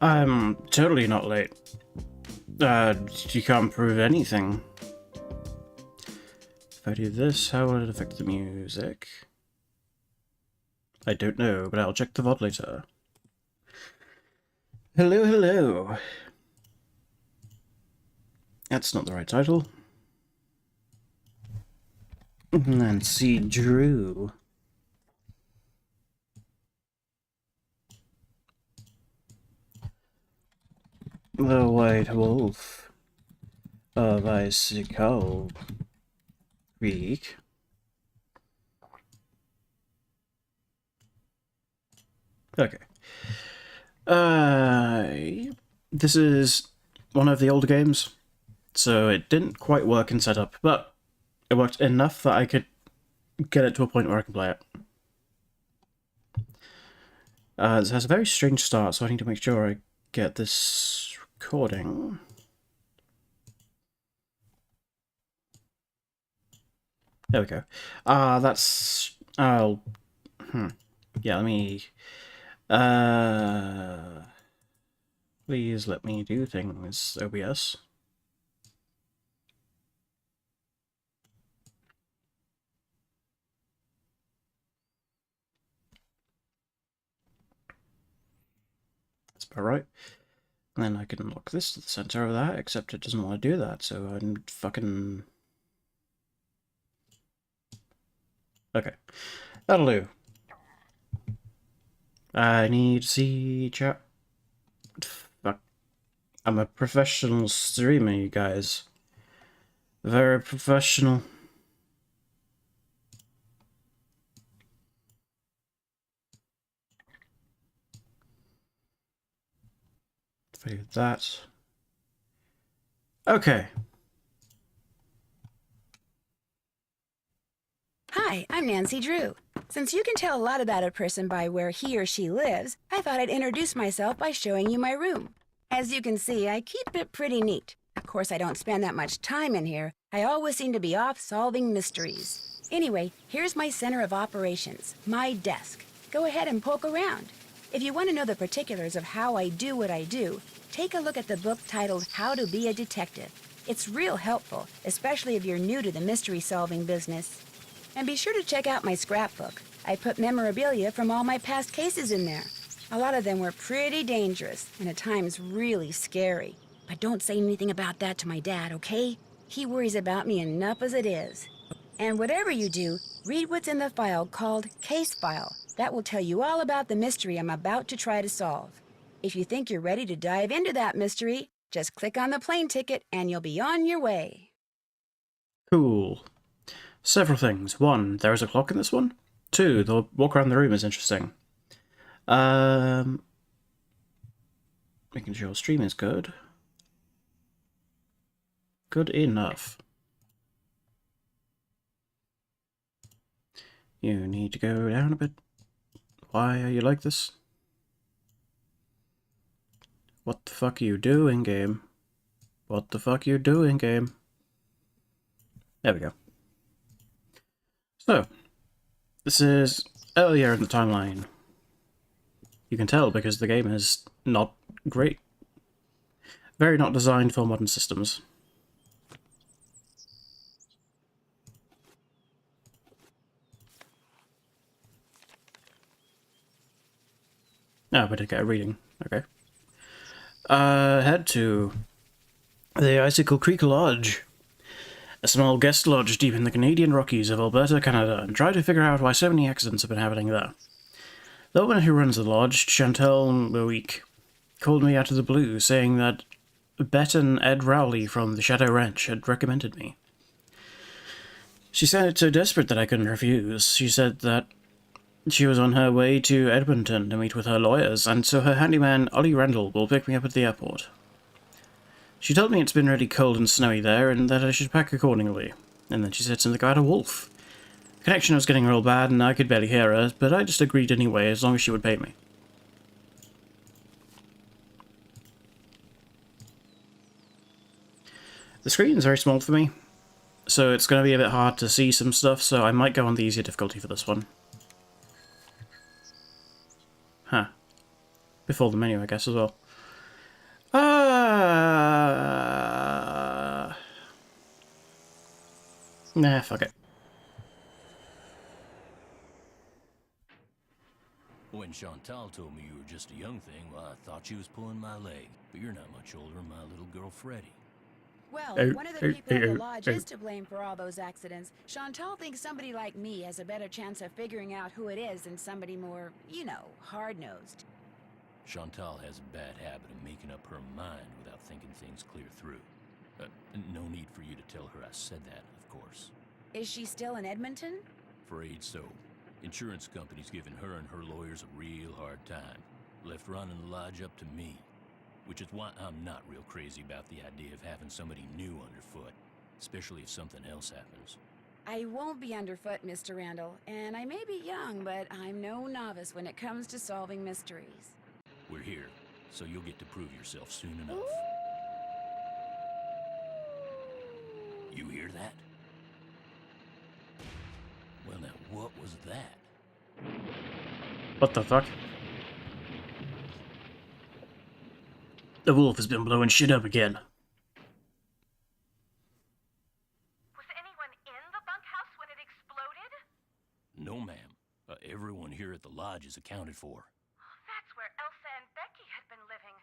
I'm totally not late. You can't prove anything. If I do this, how will it affect the music? I don't know, but I'll check the VOD later. Hello, hello. That's not the right title. Nancy Drew. The White Wolf of Icicle Creek. Okay. This is one of the older games, so it didn't quite work in setup, but it worked enough that I could get it to a point where I can play it. It has a very strange start, so I need to make sure I get this recording. There we go. That's... Oh... Yeah, let me... Please let me do things, OBS. That's about right. And then I can lock this to the center of that, except it doesn't want to do that, so I'm fucking... Okay. That'll do. I need to see chat. Fuck. I'm a professional streamer, you guys. Very professional. Figure that. Okay. Hi, I'm Nancy Drew. Since you can tell a lot about a person by where he or she lives, I thought I'd introduce myself by showing you my room. As you can see, I keep it pretty neat. Of course, I don't spend that much time in here. I always seem to be off solving mysteries. Anyway, here's my center of operations, my desk. Go ahead and poke around. If you want to know the particulars of how I do what I do, take a look at the book titled How to Be a Detective. It's real helpful, especially if you're new to the mystery-solving business. And be sure to check out my scrapbook. I put memorabilia from all my past cases in there. A lot of them were pretty dangerous, and at times really scary. But don't say anything about that to my dad, okay? He worries about me enough as it is. And whatever you do, read what's in the file called Case File. That will tell you all about the mystery I'm about to try to solve. If you think you're ready to dive into that mystery, just click on the plane ticket and you'll be on your way. Cool. Several things. One, there is a clock in this one. Two, the walk around the room is interesting. Making sure stream is good. Good enough. You need to go down a bit. Why are you like this? What the fuck are you doing, game? What the fuck are you doing, game? There we go. So, this is earlier in the timeline. You can tell because the game is not great. Very not designed for modern systems. No, but I get a reading. Okay. Head to the Icicle Creek Lodge. A small guest lodge deep in the Canadian Rockies of Alberta, Canada, and try to figure out why so many accidents have been happening there. The woman who runs the lodge, Chantal Moique, called me out of the blue, saying that Bet and Ed Rowley from the Shadow Ranch had recommended me. She sounded so desperate that I couldn't refuse. She said that she was on her way to Edmonton to meet with her lawyers, and so her handyman, Ollie Randall, will pick me up at the airport. She told me it's been really cold and snowy there, and that I should pack accordingly. And then she said something about a wolf. The connection was getting real bad, and I could barely hear her, but I just agreed anyway, as long as she would pay me. The screen is very small for me, so it's going to be a bit hard to see some stuff, so I might go on the easier difficulty for this one. Huh. Before the menu, I guess, as well. Nah, fuck it. When Chantal told me you were just a young thing, well, I thought she was pulling my leg. But you're not much older than my little girl, Freddie. Well, Oh, if one of the oh, people at the oh, lodge oh. is to blame for all those accidents, Chantal thinks somebody like me has a better chance of figuring out who it is than somebody more, you know, hard-nosed. Chantal has a bad habit of making up her mind without thinking things clear through. No need for you to tell her I said that, of course. Is she still in Edmonton? Afraid so. Insurance company's giving her and her lawyers a real hard time. Left running the lodge up to me. Which is why I'm not real crazy about the idea of having somebody new underfoot. Especially if something else happens. I won't be underfoot, Mr. Randall, and I may be young, but I'm no novice when it comes to solving mysteries. We're here, so you'll get to prove yourself soon enough. You hear that? Well now, what was that? What the fuck? The wolf has been blowing shit up again. Was anyone in the bunkhouse when it exploded? No, ma'am. Everyone here at the lodge is accounted for. That's where Elsa and Becky had been living.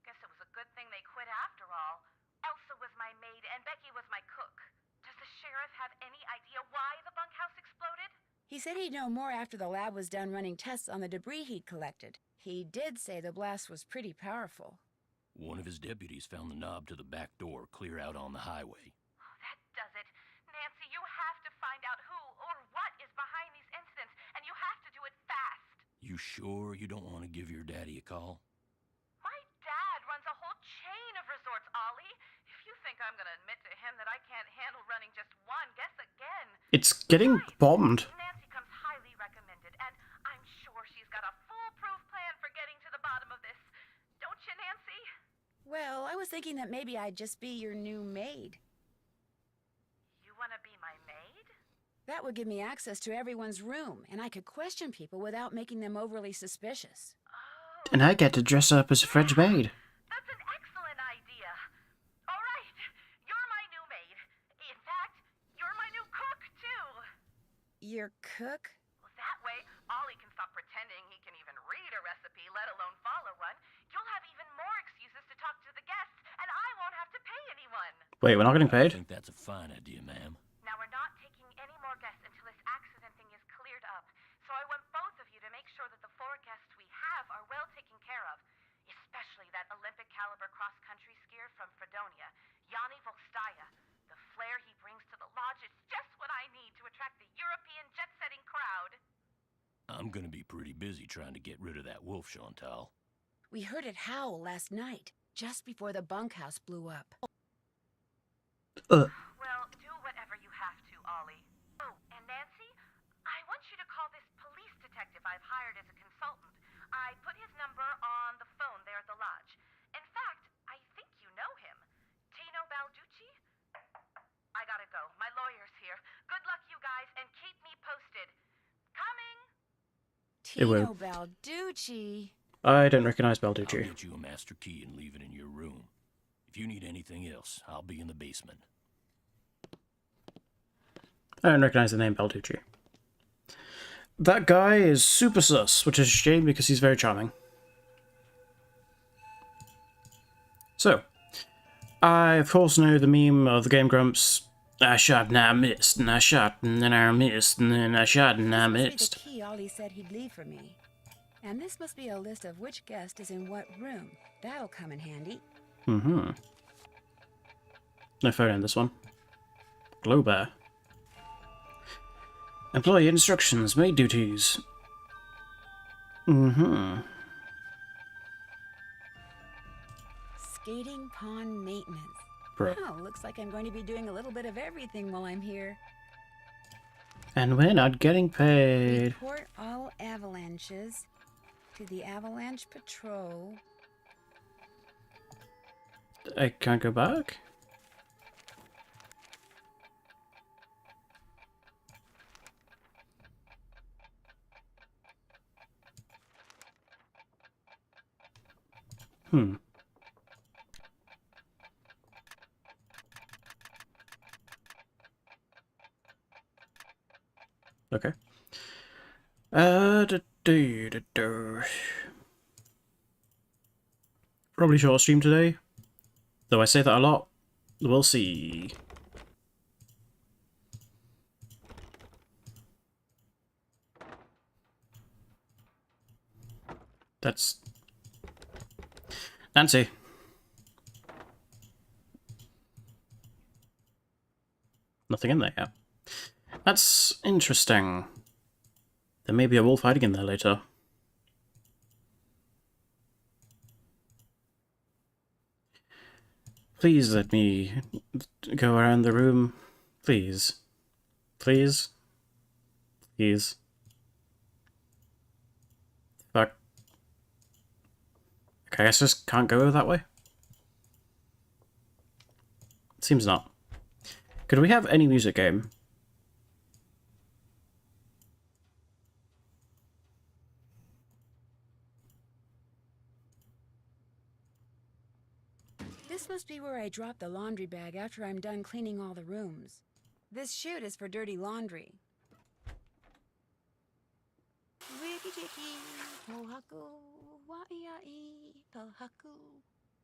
Guess it was a good thing they quit after all. Elsa was my maid and Becky was my cook. Does the sheriff have any idea why the bunkhouse exploded? He said he'd know more after the lab was done running tests on the debris he'd collected. He did say the blast was pretty powerful. One of his deputies found the knob to the back door clear out on the highway. Oh, that does it. Nancy, you have to find out who or what is behind these incidents, and you have to do it fast. You sure you don't want to give your daddy a call? My dad runs a whole chain of resorts, Ollie. If you think I'm gonna admit to him that I can't handle running just one, guess again. It's getting bombed. Nancy comes highly recommended, and I'm sure she's got a foolproof plan for getting to the bottom of this. Don't you, Nancy? Well, I was thinking that maybe I'd just be your new maid. You wanna be my maid? That would give me access to everyone's room, and I could question people without making them overly suspicious. Oh, And I get to dress up as a French maid. that's an excellent idea. All right, you're my new maid. In fact, you're my new cook, too. Your cook? Well, that way, Ollie can stop pretending he can even read a recipe, let alone follow one. You'll have even more excuses to talk to the guests, and I won't have to pay anyone. Wait, we're not getting I paid? think that's a fine idea, ma'am. Now, we're not taking any more guests until this accident thing is cleared up. So I want both of you to make sure that the 4 guests we have are well taken care of. Especially that Olympic caliber cross-country skier from Fredonia, Yanni Volstaya. The flair he brings to the lodge is just what I need to attract the European jet-setting crowd. I'm gonna be pretty busy trying to get rid of that wolf, Chantal. We heard it howl last night, just before the bunkhouse blew up. Well, do whatever you have to, Ollie. Oh, and Nancy, I want you to call this police detective I've hired as a consultant. I put his number on the phone there at the lodge. In fact, I think you know him. Tino Balducci? I gotta go. My lawyer's here. Good luck, you guys, and keep me posted. Coming! It will. Tino Balducci. I don't recognize I'll Balducci. get you a master key and leave it in your room. If you need anything else, I'll be in the basement. I don't recognize the name Balducci. That guy is super sus, which is a shame because he's very charming. So, I of course know the meme of the Game Grumps. I shot and I missed, and I shot and then I missed, and then I shot and I This must be missed. the key Ollie said he'd leave for me. And this must be a list of which guest is in what room. That'll come in handy. Mm-hmm. No phone in this one. Glow bear. Employee instructions, maid duties. Mm-hmm. Skating pond maintenance. Bro. Oh, looks like I'm going to be doing a little bit of everything while I'm here. And we're not getting paid. Report all avalanches to the Avalanche Patrol. I can't go back? Hmm. Okay. Probably short stream today. Though I say that a lot. We'll see. That's... Nancy. Nothing in there yet. That's interesting. There may be a wolf hiding in there later. Please let me go around the room. Please. Please. Please. Fuck. Okay, I guess just can't go that way? Seems not. Could we have any music game? This must be where I drop the laundry bag after I'm done cleaning all the rooms. This chute is for dirty laundry.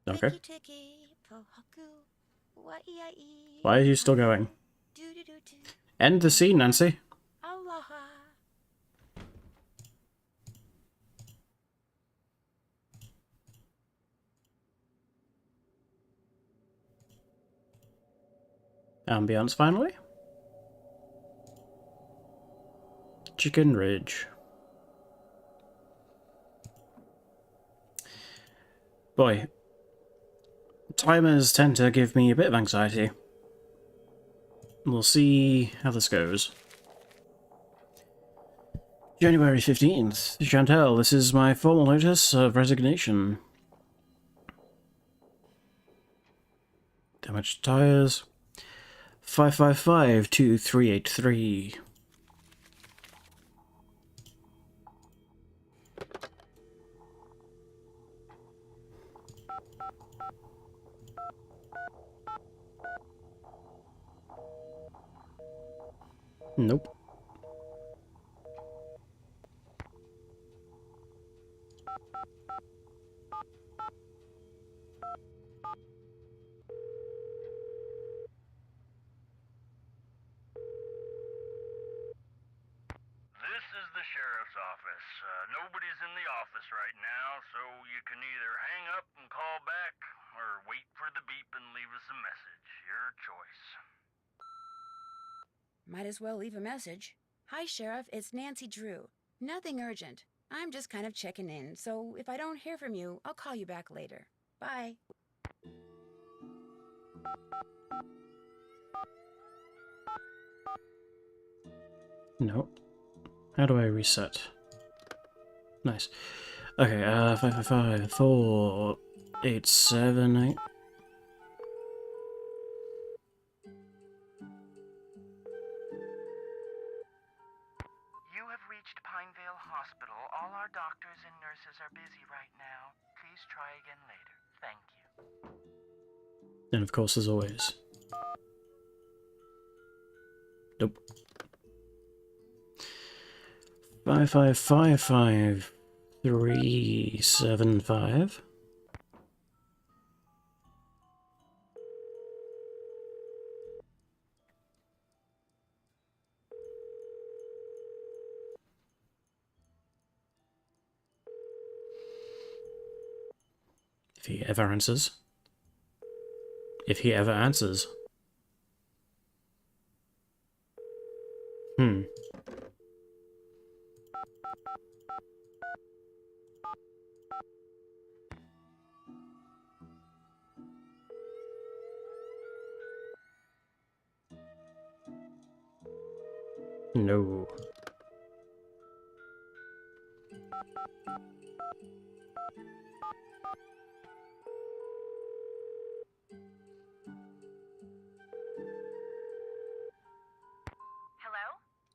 Okay. Why are you still going? End the scene, Nancy. Ambience finally. Chicken Ridge. Boy, timers tend to give me a bit of anxiety. We'll see how this goes. January 15th. Chantel, this is my formal notice of resignation. Damaged tires. 555-2383. Nope. This is the sheriff's office. Nobody's in the office right now, so you can either hang up and call back, or wait for the beep and leave us a message. Your choice. Might as well leave a message. Hi, Sheriff, it's Nancy Drew. Nothing urgent. I'm just kind of checking in, so if I don't hear from you, I'll call you back later. Bye. Nope. How do I reset? Nice. Okay, 555-4878. You have reached Pinevale Hospital. All our doctors and nurses are busy right now. Please try again later. Thank you. And of course, as always. Nope. 5555375. If he ever answers. If he ever answers. No. Hello?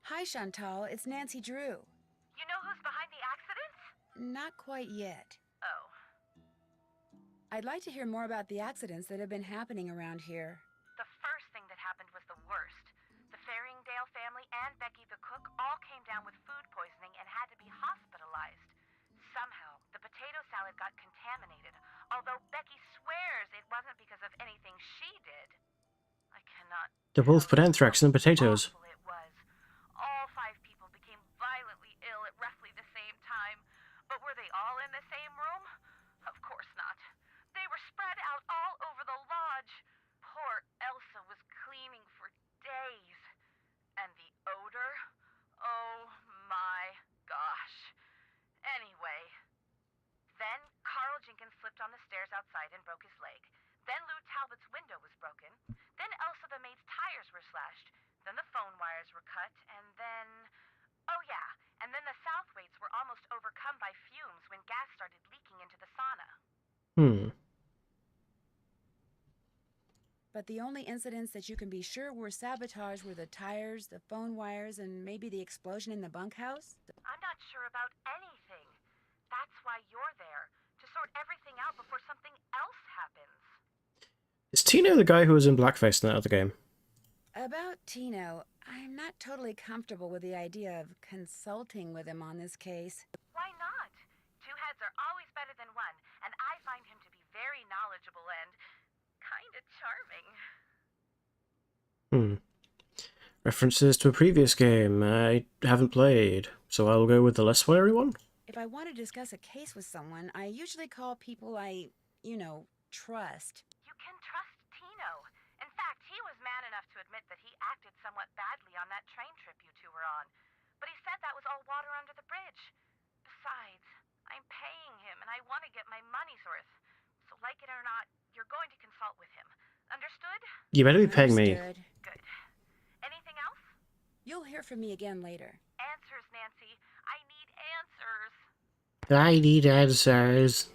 Hi, Chantal, it's Nancy Drew. You know who's behind the accident? Not quite yet. Oh. I'd like to hear more about the accidents that have been happening around here. The first thing that happened was the worst. The Faringdale family and Becky the cook all came The wolf put anthrax in the potatoes. Awful it was. All 5 people became violently ill at roughly the same time. But were they all in the same room? Of course not. They were spread out all over the lodge. Poor Elsa was cleaning for days. And the odor? Oh my gosh. Anyway, then Carl Jenkins slipped on the stairs outside and broke his leg. Then Lou Talbot's window was broken. Then Elsa the maid's tires were slashed. Then the phone wires were cut. And then... oh yeah, and then the Southwaites were almost overcome by fumes when gas started leaking into the sauna. But the only incidents that you can be sure were sabotage were the tires, the phone wires, and maybe the explosion in the bunkhouse? I'm not sure about anything. That's why you're there, to sort everything out before something else happens. Is Tino the guy who was in blackface in that other game? About Tino, I'm not totally comfortable with the idea of consulting with him on this case. Why not? 2 heads are always better than one, and I find him to be very knowledgeable and kinda charming. References to a previous game I haven't played, so I'll go with the less spoilery one. If I want to discuss a case with someone, I usually call people I, trust. You can trust Tino. In fact, he was man enough to admit that he acted somewhat badly on that train trip you 2 were on. But he said that was all water under the bridge. Besides, I'm paying him and I want to get my money's worth. So like it or not, you're going to consult with him. Understood? You better be paying me. Understood. Good. Anything else? You'll hear from me again later. Answers, Nancy. I need answers. I need answers.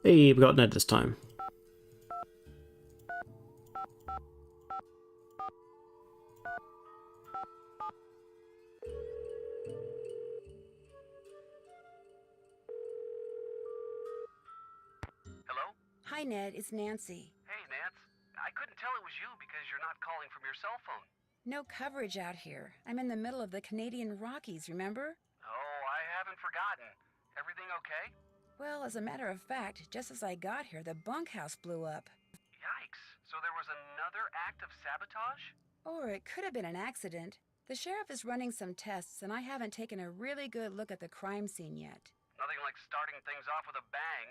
Hey, we got Ned this time. Hello? Hi, Ned. It's Nancy. Hey, Nance. I couldn't tell it was you because you're not calling from your cell phone. No coverage out here. I'm in the middle of the Canadian Rockies, remember? Oh, I haven't forgotten. Everything okay? Well, as a matter of fact, just as I got here, the bunkhouse blew up. Yikes. So there was another act of sabotage? Or it could have been an accident. The sheriff is running some tests, and I haven't taken a really good look at the crime scene yet. Nothing like starting things off with a bang.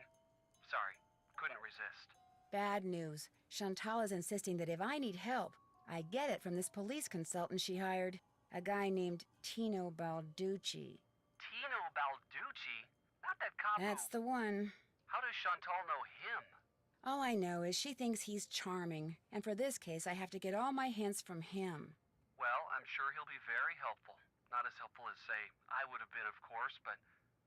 Sorry, couldn't resist. Bad news. Chantal is insisting that if I need help, I get it from this police consultant she hired. A guy named Tino Balducci. Tino Balducci? Not that cop That's who... the one. How does Chantal know him? All I know is she thinks he's charming, and for this case I have to get all my hints from him. Well, I'm sure he'll be very helpful. Not as helpful as, say, I would have been, of course, but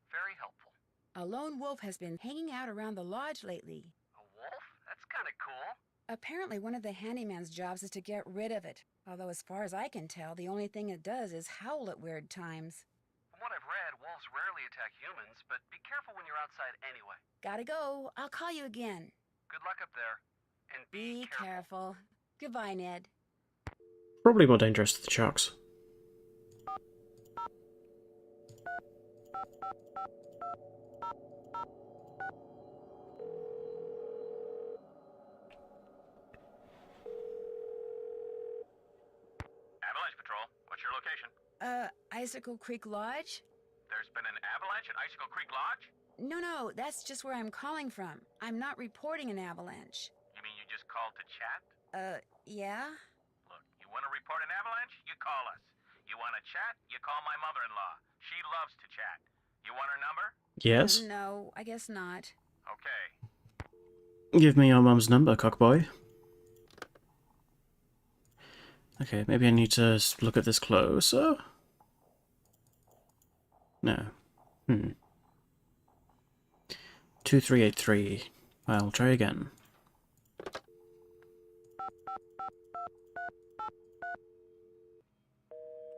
very helpful. A lone wolf has been hanging out around the lodge lately. A wolf? That's kind of cool. Apparently one of the handyman's jobs is to get rid of it, although as far as I can tell, the only thing it does is howl at weird times. From what I've read, wolves rarely attack humans, but be careful when you're outside anyway. Gotta go. I'll call you again. Good luck up there. And Be careful. Goodbye, Ned. Probably more dangerous than the sharks. Avalanche Patrol, what's your location? Icicle Creek Lodge? There's been an avalanche at Icicle Creek Lodge? No, that's just where I'm calling from. I'm not reporting an avalanche. You mean you just called to chat? Yeah? Look, you want to report an avalanche? You call us. You want to chat? You call my mother-in-law. She loves to chat. You want her number? Yes? No, I guess not. Okay. Give me your mum's number, cockboy. Okay, maybe I need to look at this closer. No. 2383. I'll try again.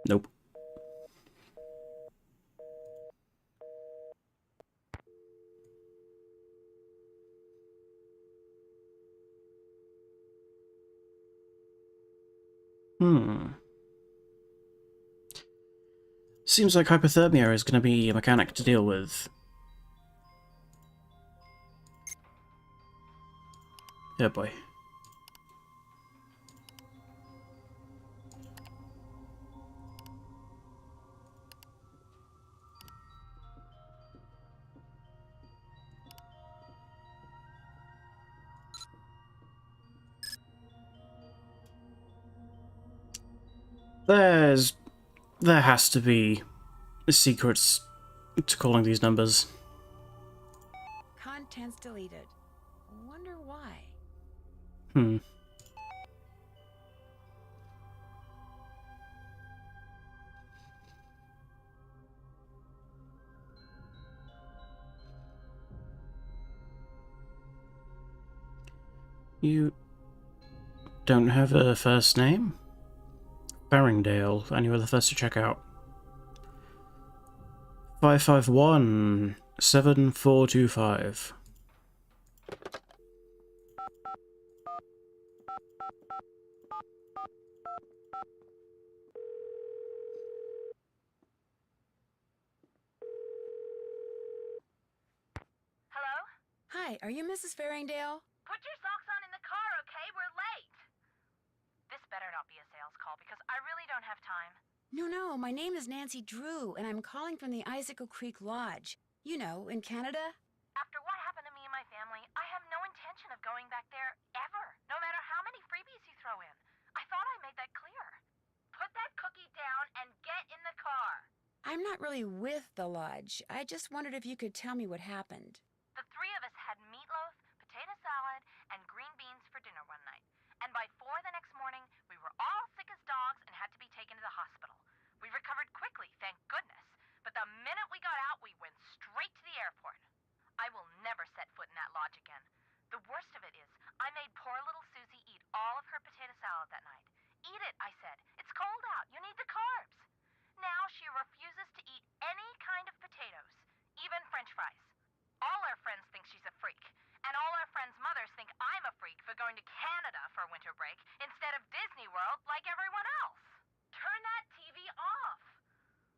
Nope. Seems like hypothermia is going to be a mechanic to deal with. Oh boy. There has to be secrets to calling these numbers. Contents deleted. Wonder why. Hmm. You don't have a first name? Farringdale, and you were the first to check out. 551-7425. Hello? Hi, are you Mrs. Farringdale? Put your socks on in the car, okay? We're late. This better not be a sales call because I really don't have time. No, my name is Nancy Drew, and I'm calling from the Icicle Creek Lodge. You know, in Canada. After what happened to me and my family, I have no intention of going back there ever, no matter how many freebies you throw in. I thought I made that clear. Put that cookie down and get in the car. I'm not really with the lodge. I just wondered if you could tell me what happened. The three of us had meatloaf, potato salad, and green beans for dinner one night. And by 4 the next morning, we were all sick as dogs and had to be taken to the hospital. We recovered quickly, thank goodness. But the minute we got out, we went straight to the airport. I will never set foot in that lodge again. The worst of it is, I made poor little Susie eat all of her potato salad that night. Eat it, I said. It's cold out. You need the carbs. Now she refuses to eat any kind of potatoes, even French fries. All our friends think she's a freak, and all our friends' mothers think I'm a freak for going to Canada for winter break instead of Disney World like everyone else. Turn that TV off.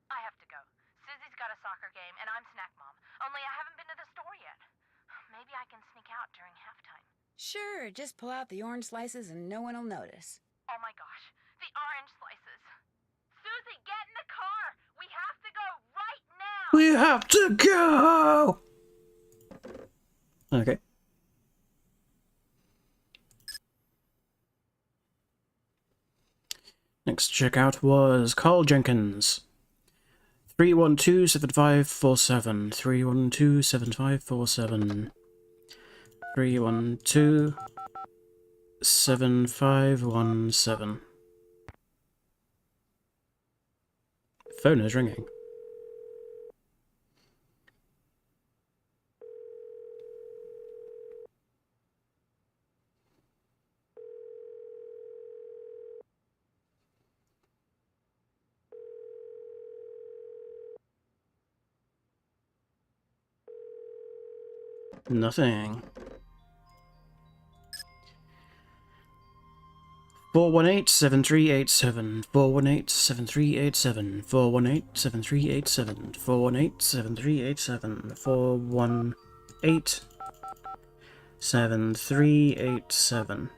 I have to go. Susie's got a soccer game, and I'm snack mom. Only I haven't been to the store yet. Maybe I can sneak out during halftime. Sure, just pull out the orange slices and no one will notice. Oh my gosh, the orange slices. Susie, get in the car! We have to go right now! We have to go! Okay. Next checkout was Carl Jenkins. 312-7547. 312-7547. 312-7517. Phone is ringing. Nothing. 418-7387. 418-7387. 418-7387. 418-7387. 418-7387.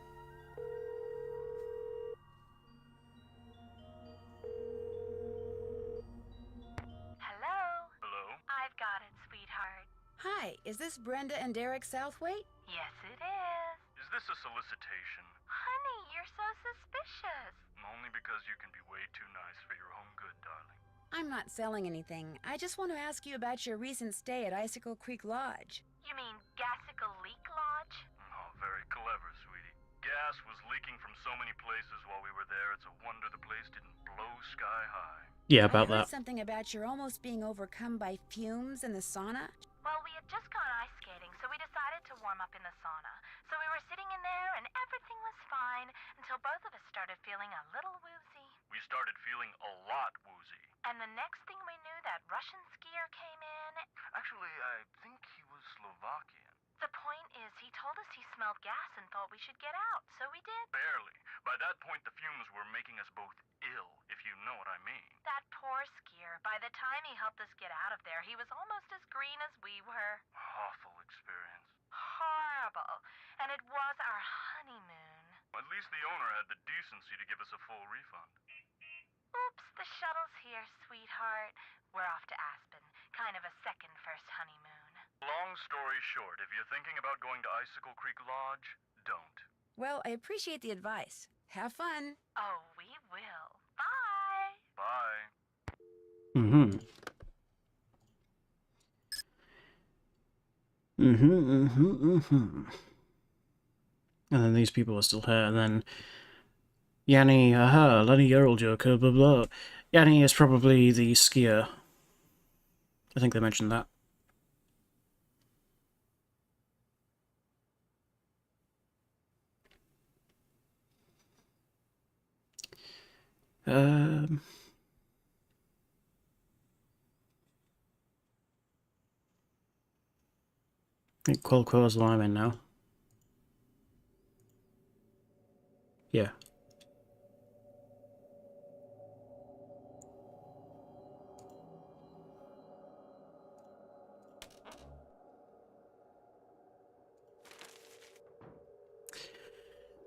Hello? Hello? I've got it, sweetheart. Hi, is this Brenda and Derek Southwaite? Yes, it is. Is this a solicitation? Honey, you're so suspicious. Only because you can be way too nice for your own good, darling. I'm not selling anything. I just want to ask you about your recent stay at Icicle Creek Lodge. You mean Gassicle Leak Lodge? Oh, very clever, sweetie. Gas was leaking from so many places while we were there, it's a wonder the place didn't blow sky high. Yeah, I about heard that. something about your almost being overcome by fumes in the sauna. Well, we had just gone ice skating, so we decided to warm up in the sauna. So we were sitting in there, and everything was fine until both of us started feeling a little woozy. We started feeling a lot woozy. And the next thing we knew, that Russian skier came in. Actually, I think he was Slovakian. The point is, he told us he smelled gas and thought we should get out, so we did. Barely. By that point, the fumes were making us both ill, if you know what I mean. That poor skier, by the time he helped us get out of there, he was almost as green as we were. Awful experience. Horrible. And it was our honeymoon. At least the owner had the decency to give us a full refund. Oops, the shuttle's here, sweetheart. We're off to Aspen. Kind of a second first honeymoon. Long story short, if you're thinking about going to Icicle Creek Lodge, don't. Well, I appreciate the advice. Have fun. Oh, we will. Bye! Mm-hmm. And then these people are still here, and then Yanni, aha, Lenny Earl Joker, blah blah. Yanni is probably the skier. I think they mentioned that. Um... I think Quilquill's the one I'm in now. Yeah.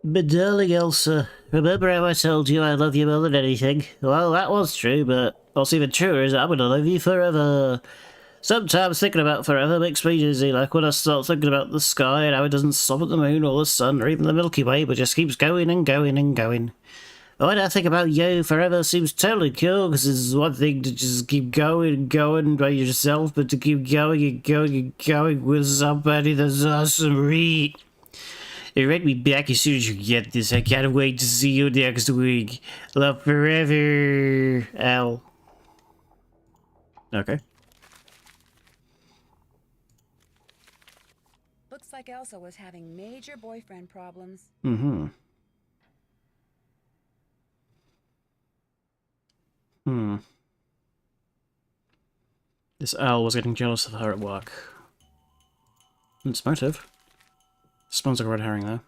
But darling Elsa, remember how I told you I love you more than anything? Well, that was true, but what's even truer is I'm gonna love you forever. Sometimes thinking about forever makes me dizzy, like when I start thinking about the sky and how it doesn't stop at the moon or the sun or even the Milky Way, but just keeps going and going and going. But when I think about you, forever seems totally cool, because it's one thing to just keep going and going by yourself, but to keep going and going and going with somebody that's awesome. You write me back as soon as you get this. I can't wait to see you next week. Love forever, Al. Okay. Looks like Elsa was having major boyfriend problems. Mm-hmm. This Al was getting jealous of her at work. It's motive. Spawns like a red herring, though.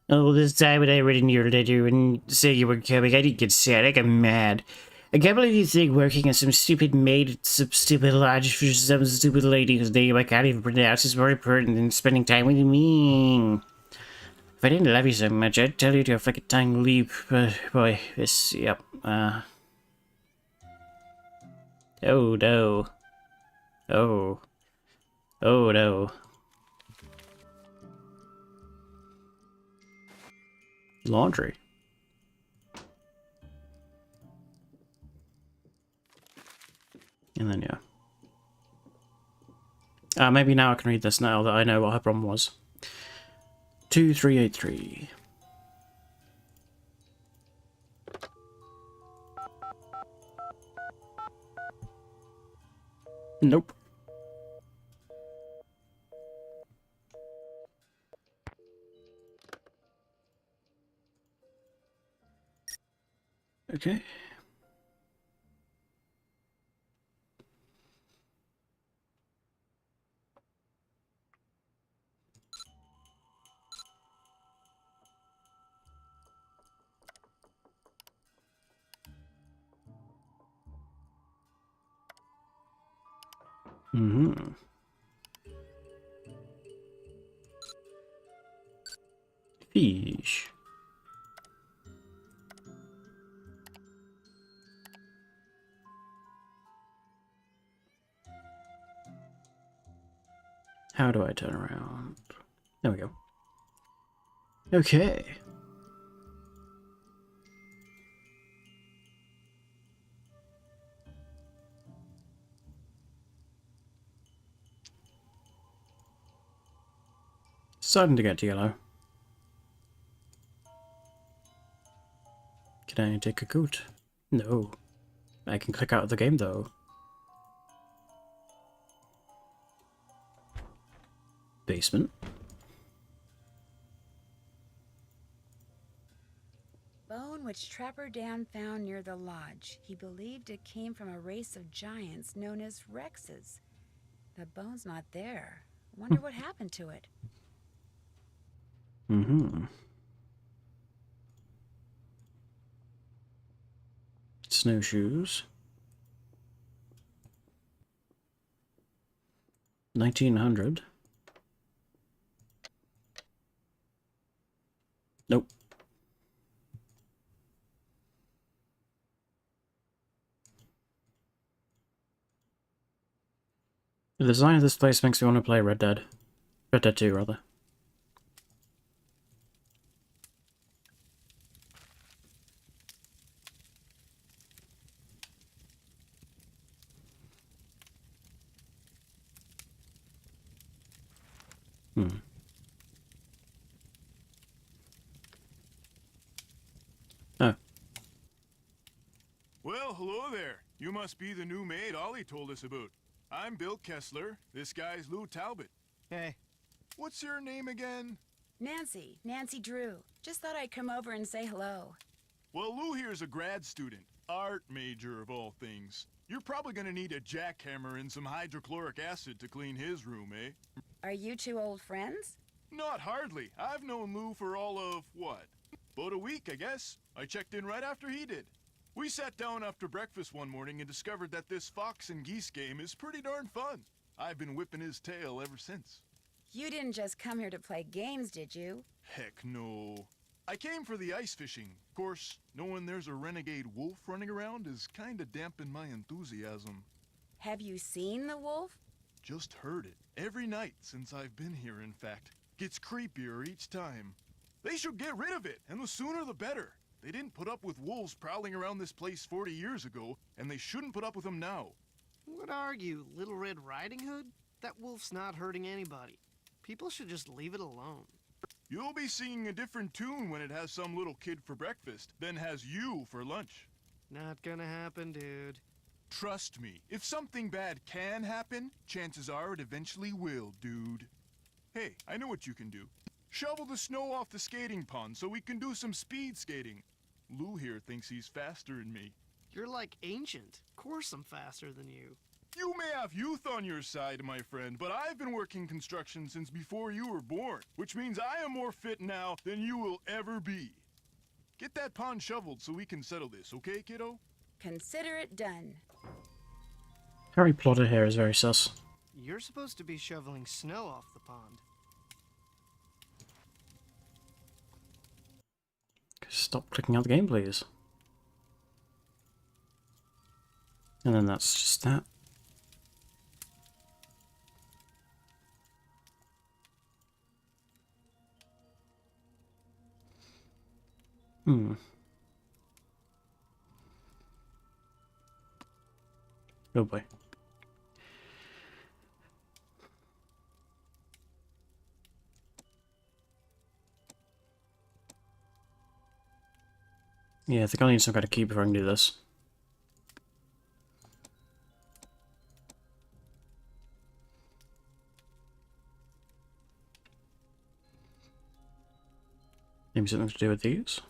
Oh, this time when I read in your letter and say you were coming, I didn't get sad. I got mad. I can't believe you think working as some stupid maid at some stupid lodge for some stupid lady whose name I can't even pronounce is more important than spending time with me. If I didn't love you so much, I'd tell you to have like a tongue leap. But boy, this, yep. Oh no. Oh. Oh no. Laundry. And then, yeah. Maybe now I can read this now that I know what her problem was. 2383. Nope. Okay. Mm-hmm. Fish. How do I turn around? There we go. Okay. Starting to get yellow. Can I take a coot? No. I can click out of the game though. Basement. Bone which Trapper Dan found near the lodge. He believed it came from a race of giants known as Rexes. The bone's not there. Wonder what happened to it. Mm-hmm. Snowshoes. 1900. Nope. The design of this place makes me want to play Red Dead. Red Dead 2, rather. Oh. Well, hello there. You must be the new maid Ollie told us about. I'm Bill Kessler. This guy's Lou Talbot. Hey. What's your name again? Nancy Drew. Just thought I'd come over and say hello. Well, Lou here's a grad student. Art major, of all things. You're probably gonna need a jackhammer and some hydrochloric acid to clean his room, eh? Are you two old friends? Not hardly. I've known Lou for all of, what? About a week, I guess. I checked in right after he did. We sat down after breakfast one morning and discovered that this fox and geese game is pretty darn fun. I've been whipping his tail ever since. You didn't just come here to play games, did you? Heck no. I came for the ice fishing. Of course, knowing there's a renegade wolf running around is kinda dampened my enthusiasm. Have you seen the wolf? Just heard it. Every night since I've been here, in fact. Gets creepier each time. They should get rid of it, and the sooner the better. They didn't put up with wolves prowling around this place 40 years ago, and they shouldn't put up with them now. What are you, Little Red Riding Hood? That wolf's not hurting anybody. People should just leave it alone. You'll be singing a different tune when it has some little kid for breakfast, than has you for lunch. Not gonna happen, dude. Trust me, if something bad can happen, chances are it eventually will, dude. Hey, I know what you can do. Shovel the snow off the skating pond so we can do some speed skating. Lou here thinks he's faster than me. You're like ancient. Of course I'm faster than you. You may have youth on your side, my friend, but I've been working construction since before you were born, which means I am more fit now than you will ever be. Get that pond shoveled so we can settle this, okay, kiddo? Consider it done. Harry Potter here is very sus. You're supposed to be shoveling snow off the pond. Stop clicking out the game, please. And then that's just that. Oh boy. Yeah, I think I'll need some kind of key before I can do this. Maybe something to do with these?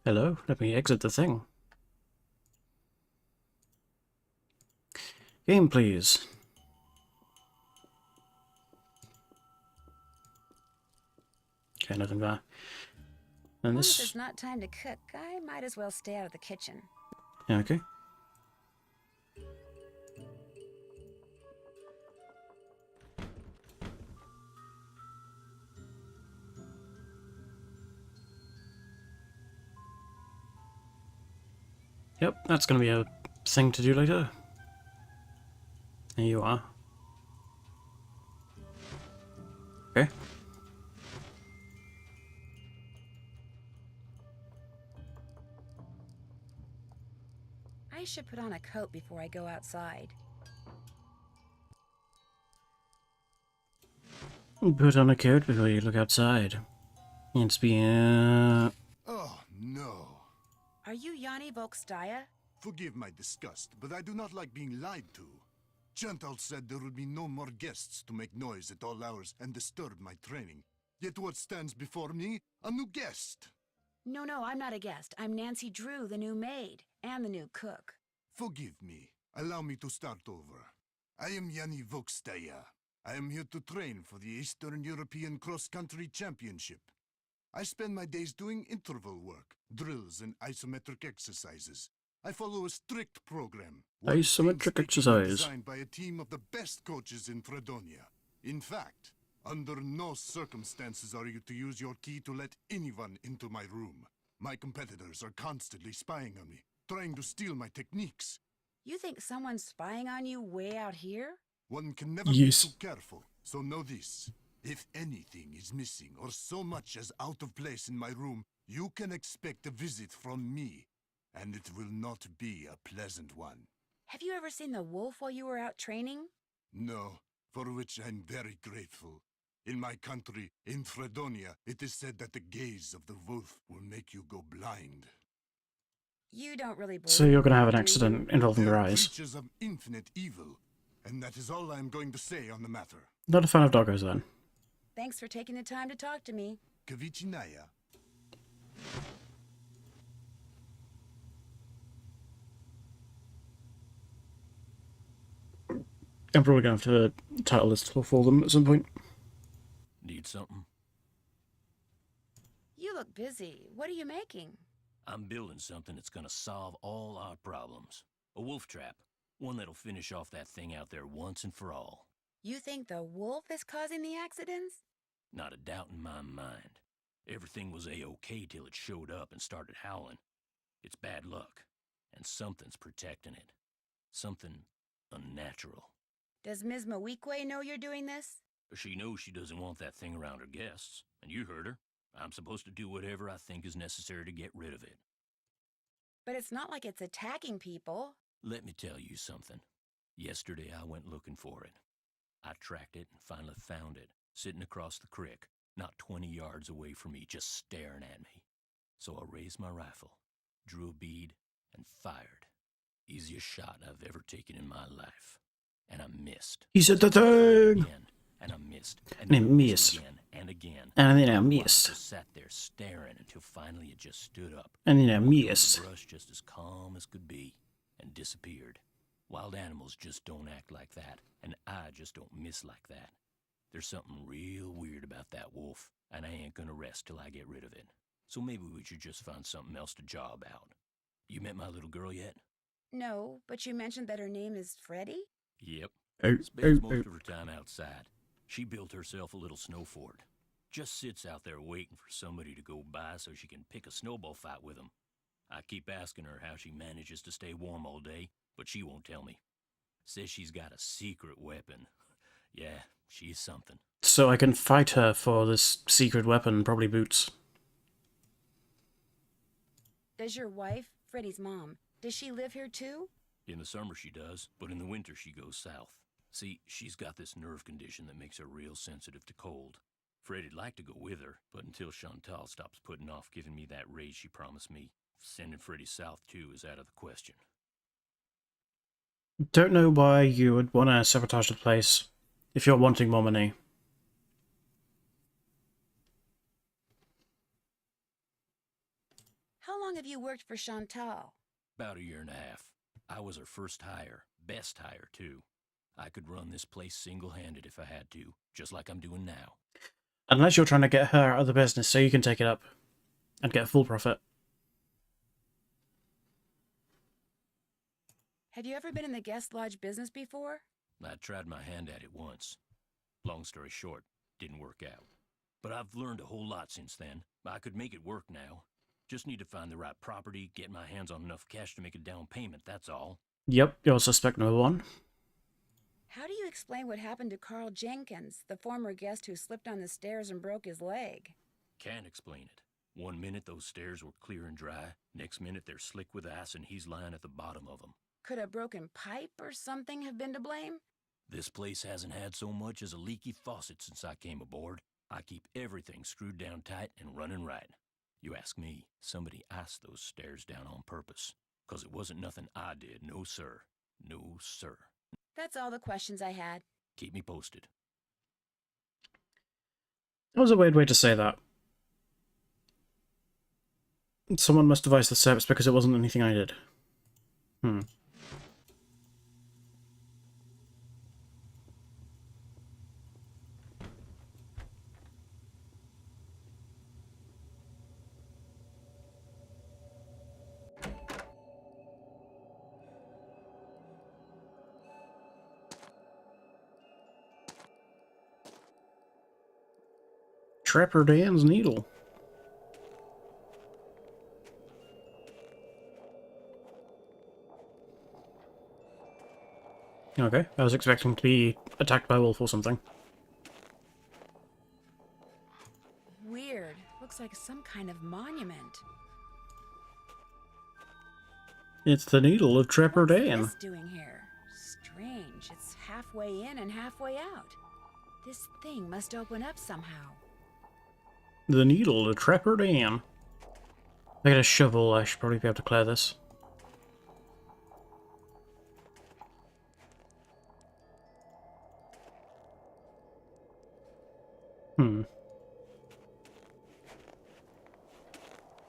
Hello, let me exit the thing. Game, please. Okay, nothing there. And Well, if this... it's not time to cook, I might as well stay out of the kitchen. Yeah, okay. Yep, that's gonna be a thing to do later. There you are. Okay. I should put on a coat before I go outside. Put on a coat before you look outside. It's been... Oh, no. Are you Yanni Volkstaya? Forgive my disgust, but I do not like being lied to. Chantal said there would be no more guests to make noise at all hours and disturb my training. Yet what stands before me? A new guest. No, I'm not a guest. I'm Nancy Drew, the new maid, and the new cook. Forgive me. Allow me to start over. I am Yanni Volkstaya. I am here to train for the Eastern European Cross Country Championship. I spend my days doing interval work, drills, and isometric exercises. I follow a strict program. one Isometric painstakingly exercise. Designed by a team of the best coaches in Fredonia. In fact, under no circumstances are you to use your key to let anyone into my room. My competitors are constantly spying on me, trying to steal my techniques. You think someone's spying on you way out here? One can never Yes. be too careful, so know this. If anything is missing or so much as out of place in my room, you can expect a visit from me, and it will not be a pleasant one. Have you ever seen the wolf while you were out training? No, for which I'm very grateful. In my country, in Fredonia, it is said that the gaze of the wolf will make you go blind. You don't really believe So you're gonna have an that, do accident you? involving your They're eyes. creatures of infinite evil, and that is all I'm going to say on the matter. Not a fan of doggos then. Thanks for taking the time to talk to me. Kavichinaya. I'm probably gonna have to title this for them at some point. Need something? You look busy. What are you making? I'm building something that's gonna solve all our problems. A wolf trap. One that'll finish off that thing out there once and for all. You think the wolf is causing the accidents? Not a doubt in my mind. Everything was A-OK till it showed up and started howling. It's bad luck, and something's protecting it. Something unnatural. Does Ms. Mawikwe know you're doing this? She knows she doesn't want that thing around her guests, and you heard her. I'm supposed to do whatever I think is necessary to get rid of it. But it's not like it's attacking people. Let me tell you something. Yesterday I went looking for it. I tracked it and finally found it, sitting across the creek, not 20 yards away from me, just staring at me. So I raised my rifle, drew a bead, and fired. Easiest shot I've ever taken in my life. And I missed. He said the So I fired thing! again, and I missed. And he then I missed. again and again. And then I While missed. just sat there staring until finally it just stood up. And then I walked over the missed. brush just as calm as could be, and disappeared. Wild animals just don't act like that, and I just don't miss like that. There's something real weird about that wolf, and I ain't gonna rest till I get rid of it. So maybe we should just find something else to job out. You met my little girl yet? No, but you mentioned that her name is Freddie? Yep. Oh, Spends oh, most oh. of her time outside. She built herself a little snow fort. Just sits out there waiting for somebody to go by so she can pick a snowball fight with them. I keep asking her how she manages to stay warm all day, but she won't tell me. Says she's got a secret weapon. Yeah, she's something. So I can fight her for this secret weapon, probably boots. Does your wife, Freddie's mom, does she live here too? In the summer she does, but in the winter she goes south. See, she's got this nerve condition that makes her real sensitive to cold. Freddie'd like to go with her, but until Chantal stops putting off giving me that raise she promised me, sending Freddie south too is out of the question. Don't know why you would want to sabotage the place if you're wanting more money. How long have you worked for Chantal? About a year and a half. I was her first hire, best hire too. I could run this place single-handed if I had to, just like I'm doing now. Unless you're trying to get her out of the business so you can take it up and get full profit. Have you ever been in the guest lodge business before? I tried my hand at it once. Long story short, didn't work out. But I've learned a whole lot since then. I could make it work now. Just need to find the right property, get my hands on enough cash to make a down payment, that's all. Yep, you're suspect number one. How do you explain what happened to Carl Jenkins, the former guest who slipped on the stairs and broke his leg? Can't explain it. One minute those stairs were clear and dry, next minute they're slick with ice and he's lying at the bottom of them. Could a broken pipe or something have been to blame? This place hasn't had so much as a leaky faucet since I came aboard. I keep everything screwed down tight and running right. You ask me, somebody iced those stairs down on purpose. 'Cause it wasn't nothing I did, no sir. No sir. That's all the questions I had. Keep me posted. That was a weird way to say that. Someone must have iced the steps because it wasn't anything I did. Trapper Dan's needle. Okay, I was expecting to be attacked by a wolf or something. Weird. Looks like some kind of monument. It's the needle of Trapper What's Dan. this doing here? Strange. It's halfway in and halfway out. This thing must open up somehow. The needle of Trapper Dan. I got a shovel, I should probably be able to clear this.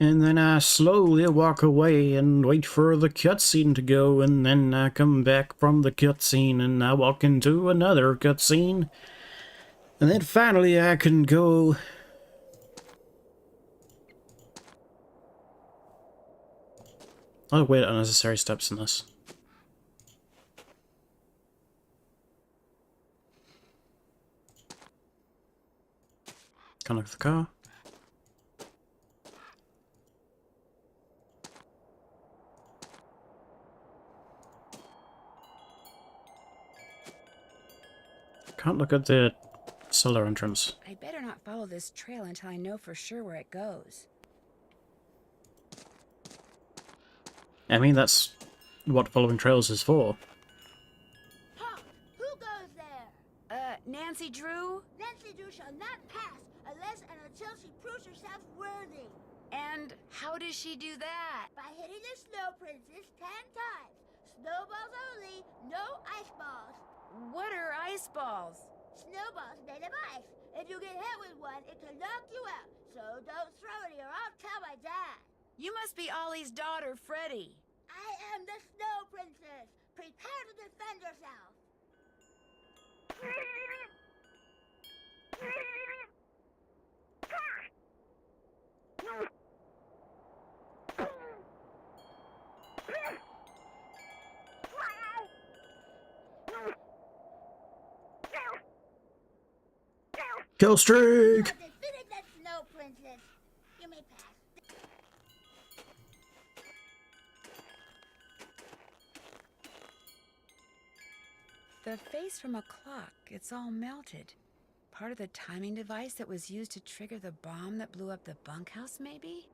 And then I slowly walk away and wait for the cutscene to go, and then I come back from the cutscene and I walk into another cutscene. And then finally I can go... Oh, wait, unnecessary steps in this. Can't look at the car. Can't look at the cellar entrance. I better not follow this trail until I know for sure where it goes. I mean, that's what following trails is for. Huh? Who goes there? Nancy Drew? Nancy Drew shall not pass unless and until she proves herself worthy. And how does she do that? By hitting the Snow Princess 10 times. Snowballs only, no ice balls. What are ice balls? Snowballs made of ice. If you get hit with one, it can knock you out. So don't throw any or I'll tell my dad. You must be Ollie's daughter, Freddie. I am the Snow Princess. Prepare to defend yourself. Kill streak! I've defeated that Snow Princess. You may pass. The face from a clock, it's all melted. Part of the timing device that was used to trigger the bomb that blew up the bunkhouse, maybe?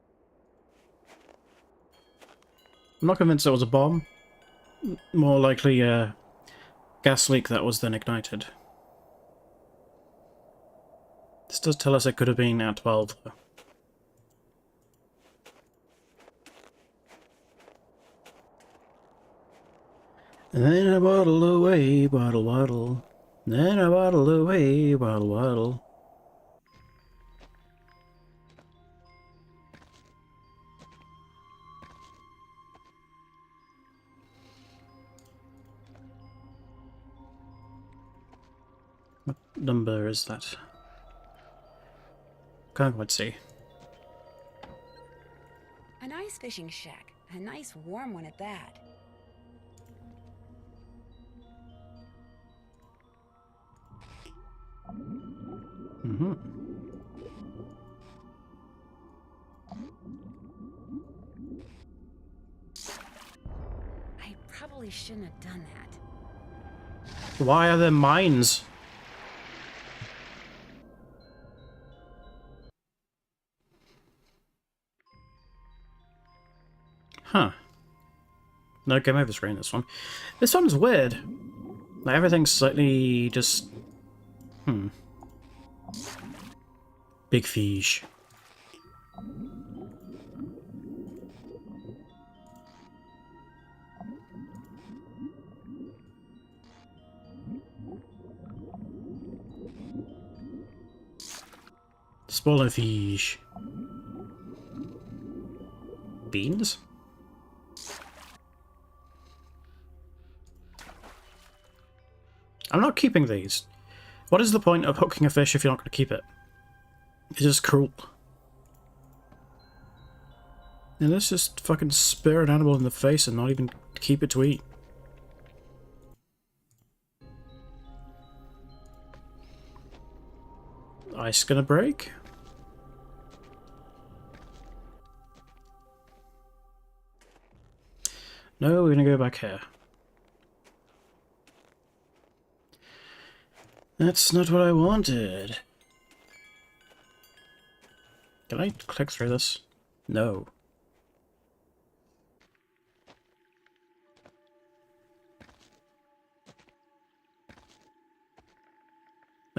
I'm not convinced it was a bomb. More likely a gas leak that was then ignited. This does tell us it could have been at 12, though. And then I waddle away, waddle waddle. Then I waddle away, waddle waddle. What number is that? Can't quite see. A nice fishing shack. A nice warm one at that. Mm-hmm. I probably shouldn't have done that. Why are there mines? Huh. No game over screen, this one. This one's weird. Like, everything's slightly just... Big fish. Smaller fish. Beans? I'm not keeping these. What is the point of hooking a fish if you're not going to keep it? It's just cruel. And let's just fucking spear an animal in the face and not even keep it to eat. Ice gonna break? No, we're gonna go back here. That's not what I wanted. Can I click through this? No.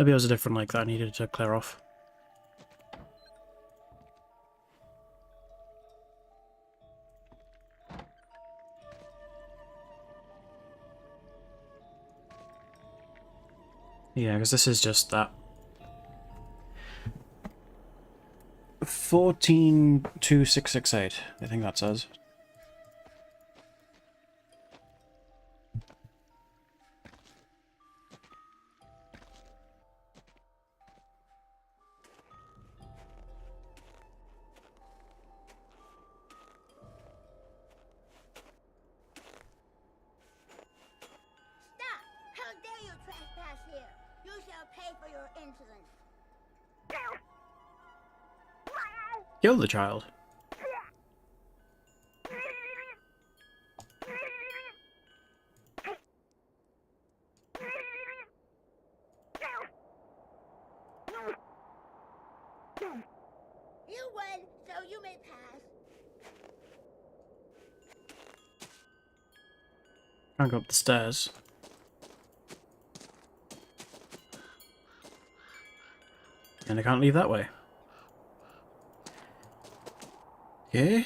Maybe it was a different lake that I needed to clear off. Yeah, because this is just that. 142668, I think that says. Stop! How dare you trespass here? You shall pay for your insolence. Kill the child. You win, so you may pass. Can't go up the stairs. And I can't leave that way. Okay.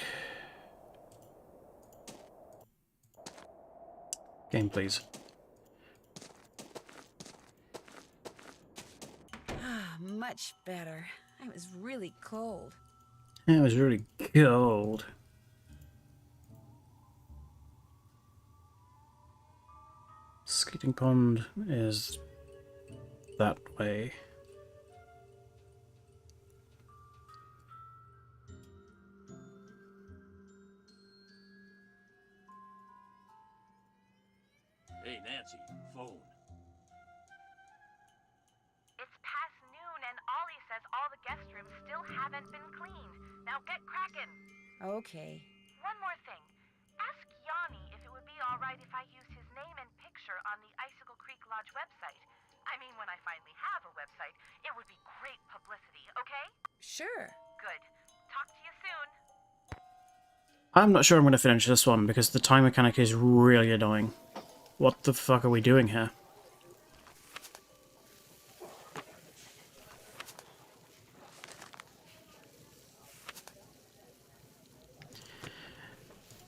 Game, please. Ah, much better. I was really cold. It was really cold. Skating pond is that way. Hey, Nancy, phone. It's past noon, and Ollie says all the guest rooms still haven't been cleaned. Now get cracking. Okay. One more thing. Ask Yanni if it would be all right if I used his name and picture on the Icicle Creek Lodge website. I mean, when I finally have a website, it would be great publicity, okay? Sure. Good. Talk to you soon. I'm not sure I'm going to finish this one because the time mechanic is really annoying. What the fuck are we doing here?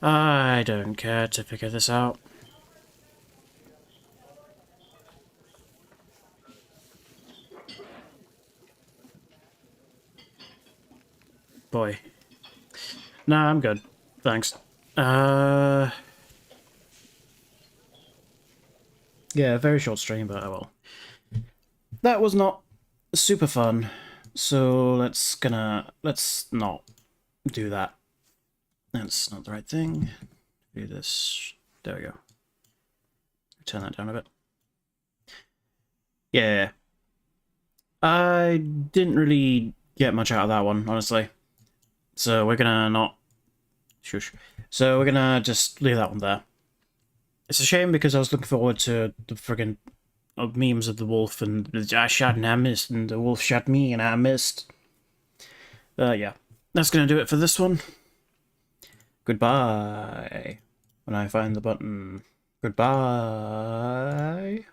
I don't care to figure this out. Boy. Nah, I'm good. Thanks. Yeah, very short stream, but oh well. That was not super fun, so let's not do that. That's not the right thing. Do this. There we go. Turn that down a bit. Yeah. I didn't really get much out of that one, honestly. So we're gonna not... Shush. So we're gonna just leave that one there. It's a shame because I was looking forward to the friggin' memes of the wolf and I shot and I missed and the wolf shot me and I missed. Yeah. That's gonna do it for this one. Goodbye. When I find the button. Goodbye.